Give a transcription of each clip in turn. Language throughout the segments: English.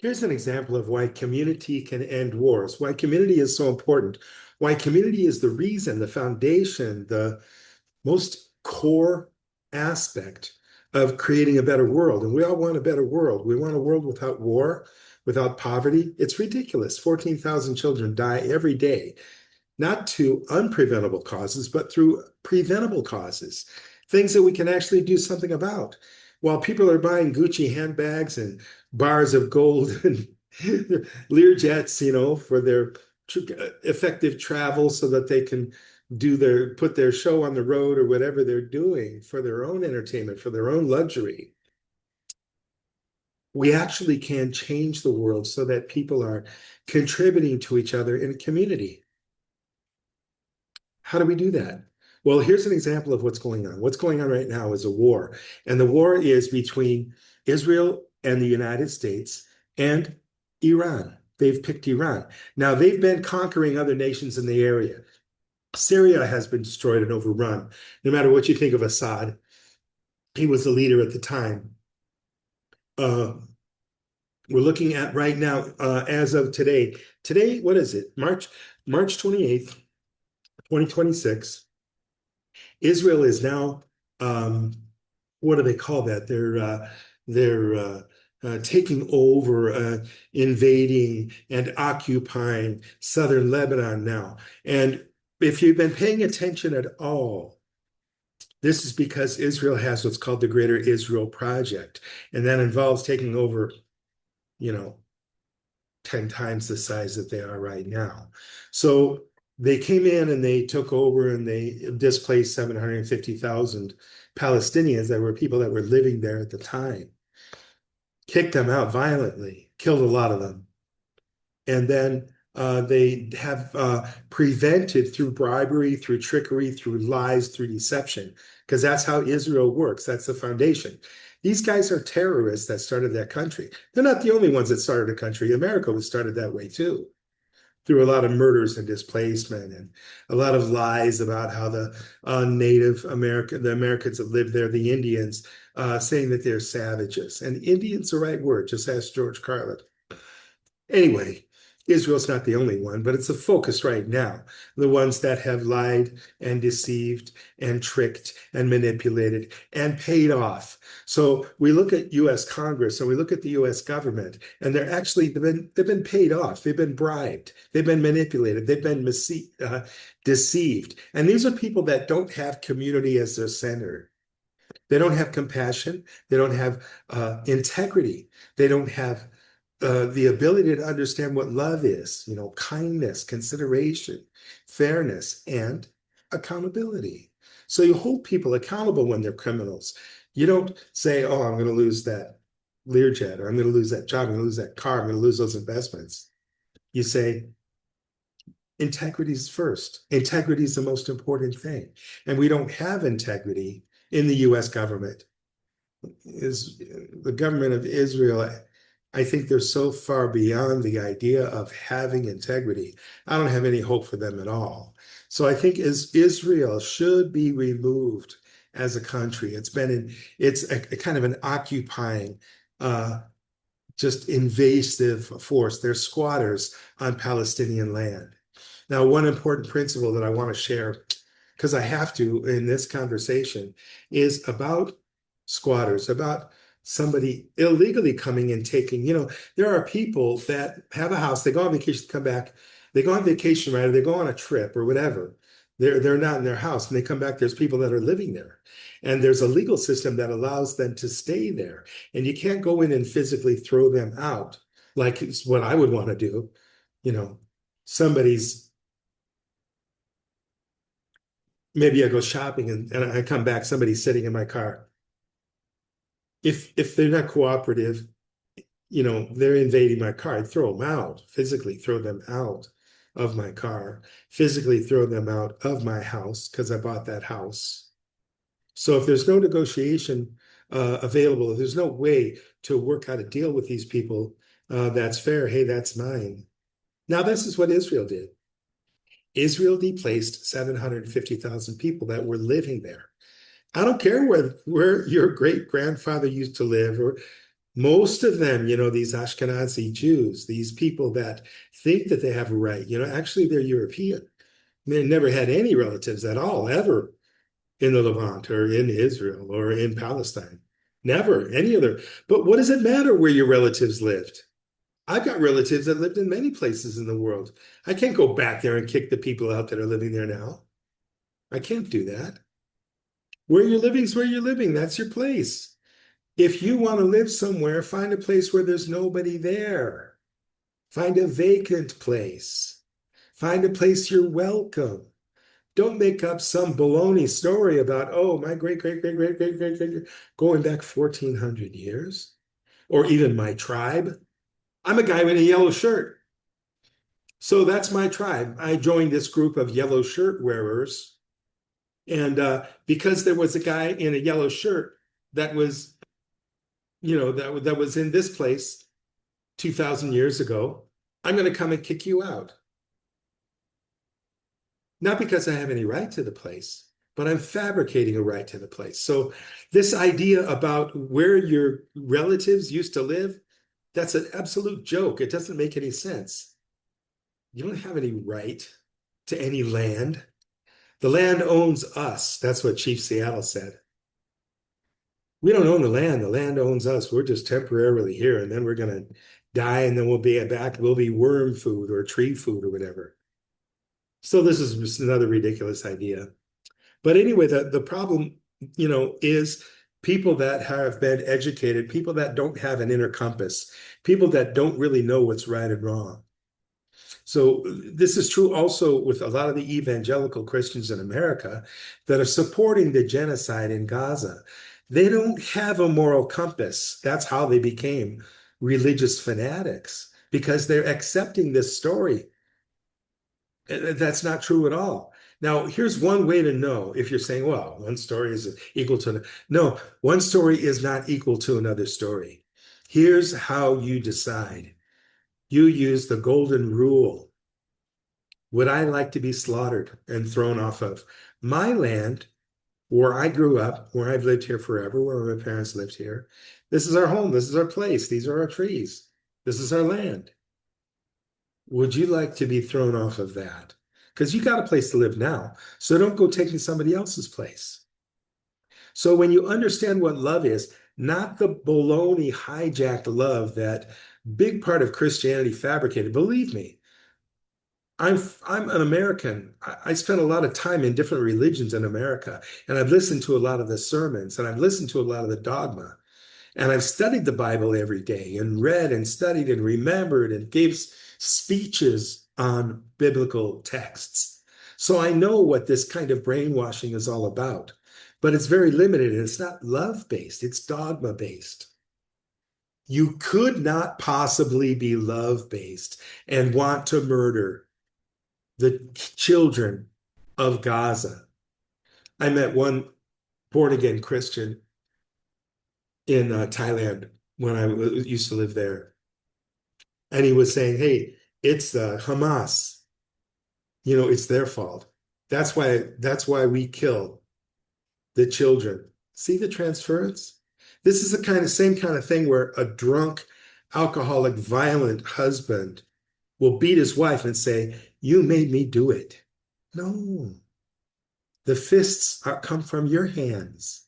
Here's an example of why community can end wars, why community is so important, why community is the reason, the foundation, the most core aspect of creating a better world. And we all want a better world. We want a world without war, without poverty. It's ridiculous. 14,000 children die every day, not to unpreventable causes, but through preventable causes, things that we can actually do something about. While people are buying Gucci handbags and bars of gold and Learjets, for their effective travel so that they can put their show on the road or whatever they're doing for their own entertainment, for their own luxury. We actually can change the world so that people are contributing to each other in a community. How do we do that? Well, here's an example of what's going on. What's going on right now is a war, and the war is between Israel and the United States and Iran. They've picked Iran. Now, they've been conquering other nations in the area. Syria has been destroyed and overrun. No matter what you think of Assad, he was the leader at the time. Uh, we're looking at right now, as of today. Today, what is it? March 28th, 2026. Israel is now, what do they call that? They're taking over, invading and occupying southern Lebanon now. And if you've been paying attention at all, this is because Israel has what's called the Greater Israel Project, and that involves taking over, you know, 10 times the size that they are right now. So they came in and they took over and they displaced 750,000 Palestinians that were people that were living there at the time, kicked them out violently, killed a lot of them. And then they have prevented through bribery, through trickery, through lies, through deception, because that's how Israel works. That's the foundation. These guys are terrorists that started that country. They're not the only ones that started a country. America was started that way too, through a lot of murders and displacement and a lot of lies about how the the Americans that lived there, the Indians, saying that they're savages. And Indian's the right word, just ask George Carlin. Anyway, Israel's not the only one, but it's a focus right now. The ones that have lied and deceived and tricked and manipulated and paid off. So we look at US Congress and we look at the US government, and they've been paid off. They've been bribed. They've been manipulated. They've been deceived. And these are people that don't have community as their center. They don't have compassion. They don't have integrity. They don't have the ability to understand what love is, kindness, consideration, fairness, and accountability. So you hold people accountable when they're criminals. You don't say, oh, I'm going to lose that Learjet, or I'm going to lose that job, I'm going to lose that car, I'm going to lose those investments. You say, integrity is first. Integrity is the most important thing. And we don't have integrity in the US government. Is the government of Israel, I think they're so far beyond the idea of having integrity. I don't have any hope for them at all. So I think Israel should be removed as a country. It's a kind of an occupying, just invasive force. They're squatters on Palestinian land. Now, one important principle that I want to share, because I have to in this conversation, is about squatters, about somebody illegally coming and taking, there are people that have a house, they go on vacation, come back, they go on vacation, right? Or they go on a trip or whatever. They're not in their house and they come back, there's people that are living there. And there's a legal system that allows them to stay there. And you can't go in and physically throw them out like it's what I would want to do. Somebody's, maybe I go shopping and I come back, somebody's sitting in my car. If they're not cooperative, they're invading my car. I'd throw them out, physically throw them out of my car, physically throw them out of my house because I bought that house. So if there's no negotiation available, if there's no way to work out a deal with these people that's fair, hey, that's mine. Now, this is what Israel did. Israel displaced 750,000 people that were living there. I don't care where your great grandfather used to live, or Most of them, these Ashkenazi Jews, these people that think that they have a right, actually they're European. They never had any relatives at all, ever in the Levant or in Israel or in Palestine. Never, any other. But what does it matter where your relatives lived? I've got relatives that lived in many places in the world. I can't go back there and kick the people out that are living there now. I can't do that. Where you're living is where you're living. That's your place. If you want to live somewhere, find a place where there's nobody there. Find a vacant place. Find a place you're welcome. Don't make up some baloney story about, oh, my great, great, great, great, great, great, great, going back 1,400 years, or even my tribe. I'm a guy in a yellow shirt. So that's my tribe. I joined this group of yellow shirt wearers. And because there was a guy in a yellow shirt that was, that was in this place 2,000 years ago, I'm going to come and kick you out. Not because I have any right to the place, but I'm fabricating a right to the place. So this idea about where your relatives used to live, that's an absolute joke. It doesn't make any sense. You don't have any right to any land. The land owns us. That's what Chief Seattle said. We don't own the land. The land owns us. We're just temporarily here, and then we're going to die, and then we'll be back. We'll be worm food or tree food or whatever. So this is just another ridiculous idea. But anyway, the problem, is people that have been educated, people that don't have an inner compass, people that don't really know what's right and wrong. So this is true also with a lot of the evangelical Christians in America that are supporting the genocide in Gaza. They don't have a moral compass. That's how they became religious fanatics, because they're accepting this story. That's not true at all. Now, here's one way to know if you're saying, well, one story is equal to another. No, one story is not equal to another story. Here's how you decide. You use the golden rule. Would I like to be slaughtered and thrown off of my land where I grew up, where I've lived here forever, where my parents lived here? This is our home. This is our place. These are our trees. This is our land. Would you like to be thrown off of that? Because you got a place to live now. So don't go taking somebody else's place. So when you understand what love is, not the baloney hijacked love that big part of Christianity fabricated. Believe me, I'm an American. I spent a lot of time in different religions in America, and I've listened to a lot of the sermons, and I've listened to a lot of the dogma. And I've studied the Bible every day and read and studied and remembered and gave speeches on biblical texts. So I know what this kind of brainwashing is all about, but it's very limited and it's not love-based, it's dogma-based. You could not possibly be love-based and want to murder the children of Gaza. I met one born-again Christian in Thailand when I used to live there. And he was saying, hey, it's Hamas. It's their fault. That's why we kill the children. See the transference? This is the same kind of thing where a drunk, alcoholic, violent husband will beat his wife and say, you made me do it. No. The fists come from your hands.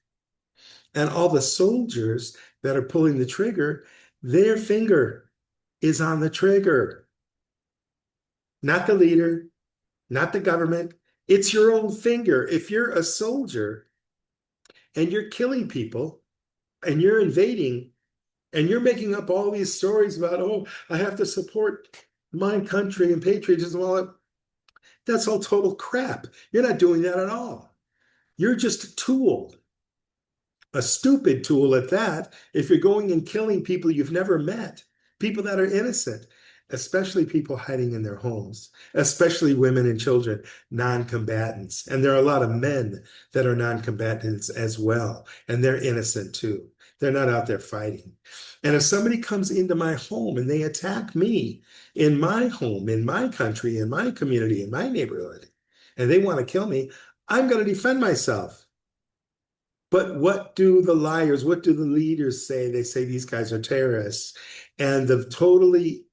And all the soldiers that are pulling the trigger, their finger is on the trigger. Not the leader, not the government. It's your own finger. If you're a soldier and you're killing people and you're invading and you're making up all these stories about, oh, I have to support my country and patriotism, all that, that's all total crap. You're not doing that at all. You're just a tool. A stupid tool at that, if you're going and killing people you've never met, people that are innocent, especially people hiding in their homes, especially women and children, non-combatants. And there are a lot of men that are non-combatants as well, and they're innocent too. They're not out there fighting. And if somebody comes into my home and they attack me in my home, in my country, in my community, in my neighborhood, and they want to kill me, I'm going to defend myself. But what do the liars, what do the leaders say? They say these guys are terrorists. And the totally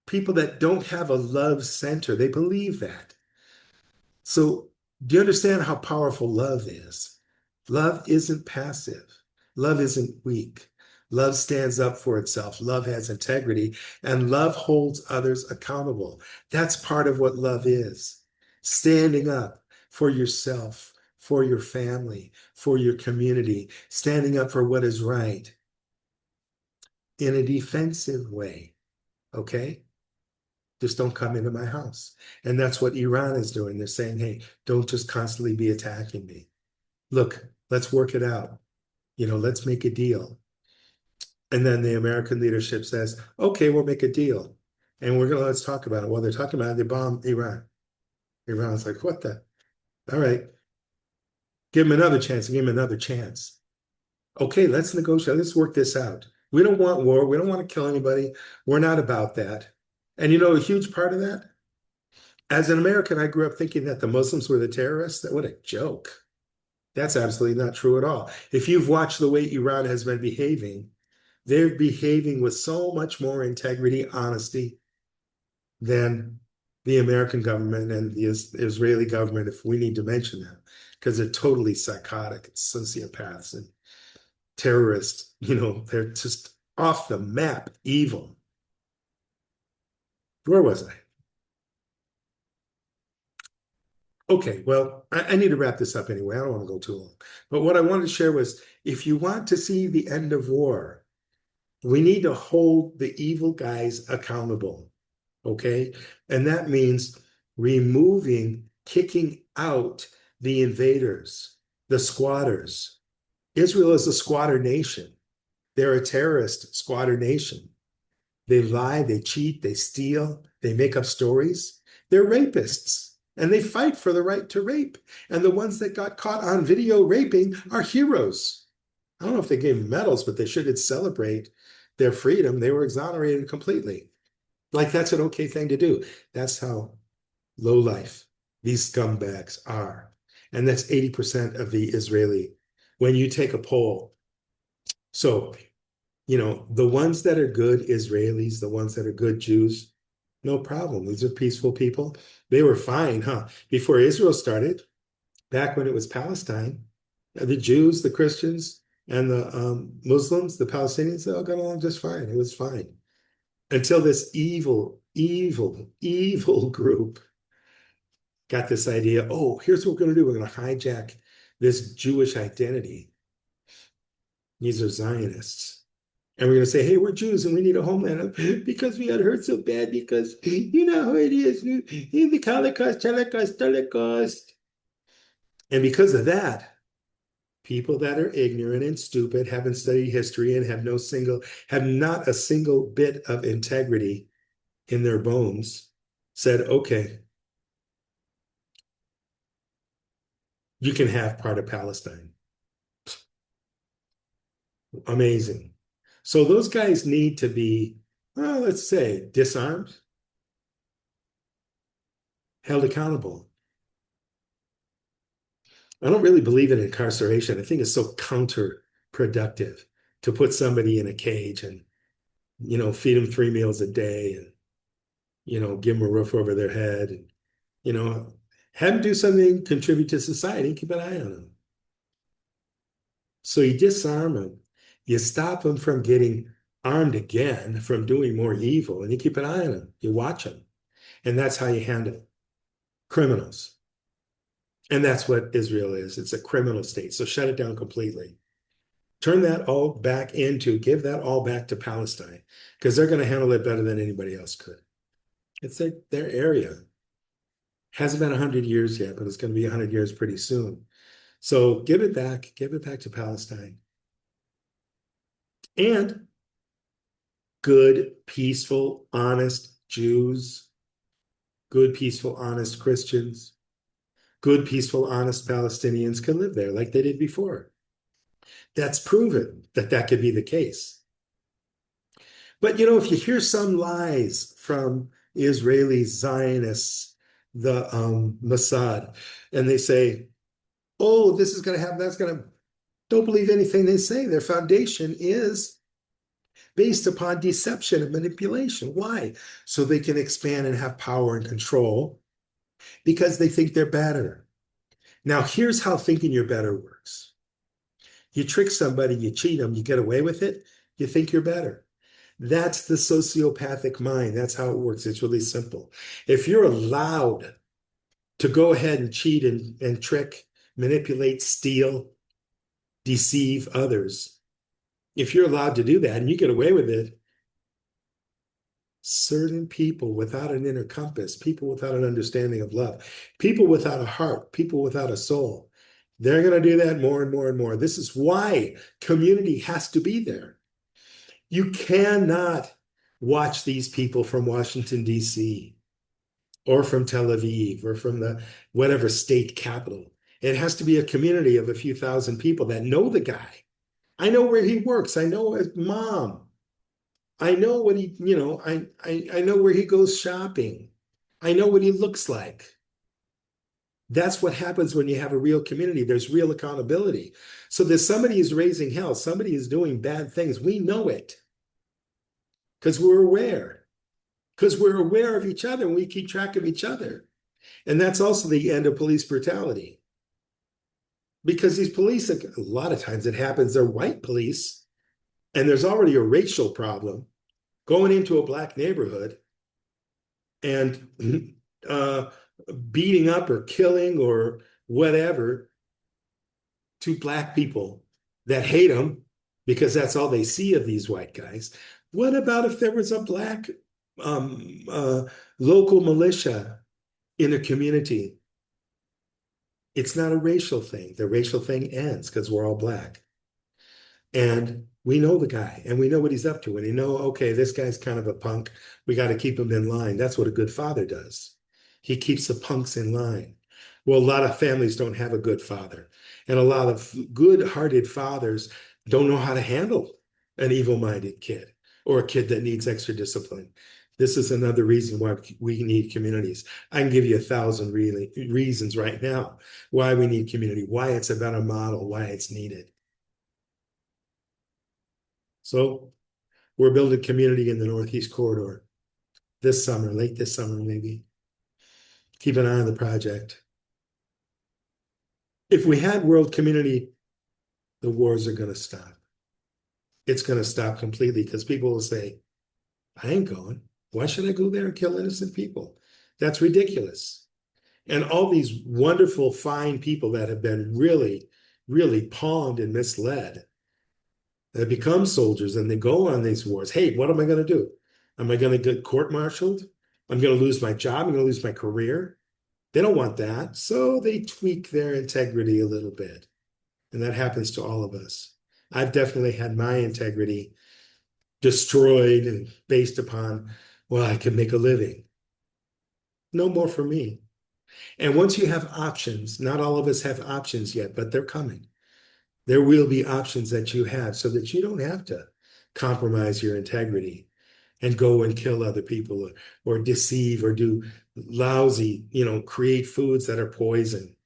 people that don't have a love center, they believe that. So, do you understand how powerful love is? Love isn't passive. Love isn't weak. Love stands up for itself. Love has integrity, and love holds others accountable. That's part of what love is. Standing up for yourself, for your family, for your community, standing up for what is right in a defensive way. Okay? Just don't come into my house. And that's what Iran is doing. They're saying, hey, don't just constantly be attacking me. Look, let's work it out. Let's make a deal. And then the American leadership says, okay, we'll make a deal. And let's talk about it. Well, they're talking about it, they bomb Iran. Iran's like, what the? All right, give him another chance, give him another chance. Okay, let's negotiate. Let's work this out. We don't want war. We don't want to kill anybody. We're not about that. And a huge part of that, as an American, I grew up thinking that the Muslims were the terrorists. What a joke. That's absolutely not true at all. If you've watched the way Iran has been behaving, they're behaving with so much more integrity, honesty than the American government and the Israeli government, if we need to mention them, because they're totally psychotic, sociopaths and terrorists. They're just off the map, evil. Where was I? Okay, well, I need to wrap this up anyway. I don't want to go too long. But what I wanted to share was if you want to see the end of war, we need to hold the evil guys accountable. Okay? And that means removing, kicking out the invaders, the squatters. Israel is a squatter nation. They're a terrorist squatter nation. They lie, they cheat, they steal, they make up stories. They're rapists and they fight for the right to rape. And the ones that got caught on video raping are heroes. I don't know if they gave them medals, but they should celebrate their freedom. They were exonerated completely. Like that's an okay thing to do. That's how low life these scumbags are. And that's 80% of the Israeli. When you take a poll, so the ones that are good Israelis, the ones that are good Jews, no problem. These are peaceful people. They were fine, huh? Before Israel started, back when it was Palestine, the Jews, the Christians, and the Muslims, the Palestinians, they all got along just fine. It was fine. Until this evil, evil, evil group got this idea, oh, here's what we're going to do. We're going to hijack this Jewish identity. These are Zionists. And we're going to say, hey, we're Jews and we need a homeland because we got hurt so bad because you know how it is. The Holocaust. And because of that, people that are ignorant and stupid, haven't studied history, and have not a single bit of integrity in their bones, said, okay, you can have part of Palestine. Amazing. So those guys need to be, well, let's say, disarmed, held accountable. I don't really believe in incarceration. I think it's so counterproductive to put somebody in a cage and, feed them 3 meals a day and, give them a roof over their head and, have them do something, contribute to society, keep an eye on them. So you disarm them, you stop them from getting armed again, from doing more evil, and you keep an eye on them, you watch them. And that's how you handle criminals. And that's what Israel is. It's a criminal state. So shut it down completely. Turn that all back give that all back to Palestine, because they're going to handle it better than anybody else could. It's their area. Hasn't been 100 years yet, but it's going to be 100 years pretty soon. So give it back to Palestine. And good, peaceful, honest Jews, good, peaceful, honest Christians, good, peaceful, honest Palestinians can live there like they did before. That's proven that could be the case. But if you hear some lies from Israeli Zionists, the Mossad, and they say, oh, this is going to happen, that's going to, Don't believe anything they say. Their foundation is based upon deception and manipulation. Why? So they can expand and have power and control because they think they're better. Now, here's how thinking you're better works. You trick somebody, you cheat them, you get away with it, you think you're better. That's the sociopathic mind. That's how it works. It's really simple. If you're allowed to go ahead and cheat and trick, manipulate, steal, deceive others, if you're allowed to do that and you get away with it, certain people without an inner compass, people without an understanding of love, people without a heart, people without a soul, they're going to do that more and more and more. This is why community has to be there. You cannot watch these people from Washington, D.C., or from Tel Aviv, or from the whatever state capital. It has to be a community of a few thousand people that know the guy. I know where he works. I know his mom. I know what he, I know where he goes shopping. I know what he looks like. That's what happens when you have a real community. There's real accountability. So there's somebody who's raising hell, somebody is doing bad things. We know it because we're aware. Because we're aware of each other and we keep track of each other. And that's also the end of police brutality. Because these police, a lot of times it happens, they're white police, and there's already a racial problem going into a black neighborhood and beating up or killing or whatever to black people that hate them because that's all they see of these white guys. What about if there was a black local militia in a community? It's not a racial thing. The racial thing ends because we're all black. And we know the guy and we know what he's up to. And you know, okay, this guy's kind of a punk. We got to keep him in line. That's what a good father does. He keeps the punks in line. Well, a lot of families don't have a good father. And a lot of good-hearted fathers don't know how to handle an evil-minded kid or a kid that needs extra discipline. This is another reason why we need communities. I can give you 1,000 really reasons right now why we need community, why it's a better model, why it's needed. So we're building community in the Northeast Corridor this summer, late this summer maybe. Keep an eye on the project. If we had world community, the wars are going to stop. It's going to stop completely because people will say, I ain't going. Why should I go there and kill innocent people? That's ridiculous. And all these wonderful, fine people that have been really, really pawned and misled, they become soldiers and they go on these wars. Hey, what am I going to do? Am I going to get court-martialed? I'm going to lose my job. I'm going to lose my career. They don't want that. So they tweak their integrity a little bit. And that happens to all of us. I've definitely had my integrity destroyed and based upon, well, I can make a living. No more for me. And once you have options, not all of us have options yet, but they're coming. There will be options that you have so that you don't have to compromise your integrity and go and kill other people or deceive or do lousy, create foods that are poison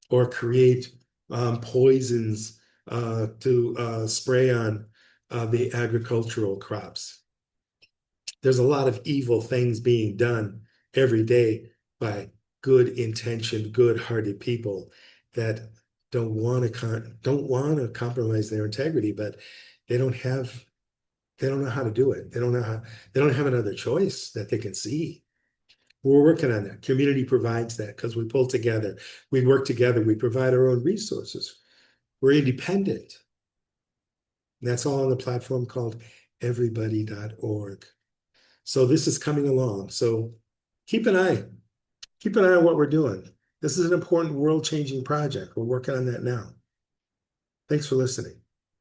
or create poisons to spray on the agricultural crops. There's a lot of evil things being done every day by good-intentioned, good-hearted people that don't want to compromise their integrity, but they don't know how to do it. They don't have another choice that they can see. We're working on that. Community provides that because we pull together, we work together, we provide our own resources. We're independent. And that's all on the platform called everybody.org. So this is coming along. So keep an eye on what we're doing. This is an important world-changing project. We're working on that now. Thanks for listening.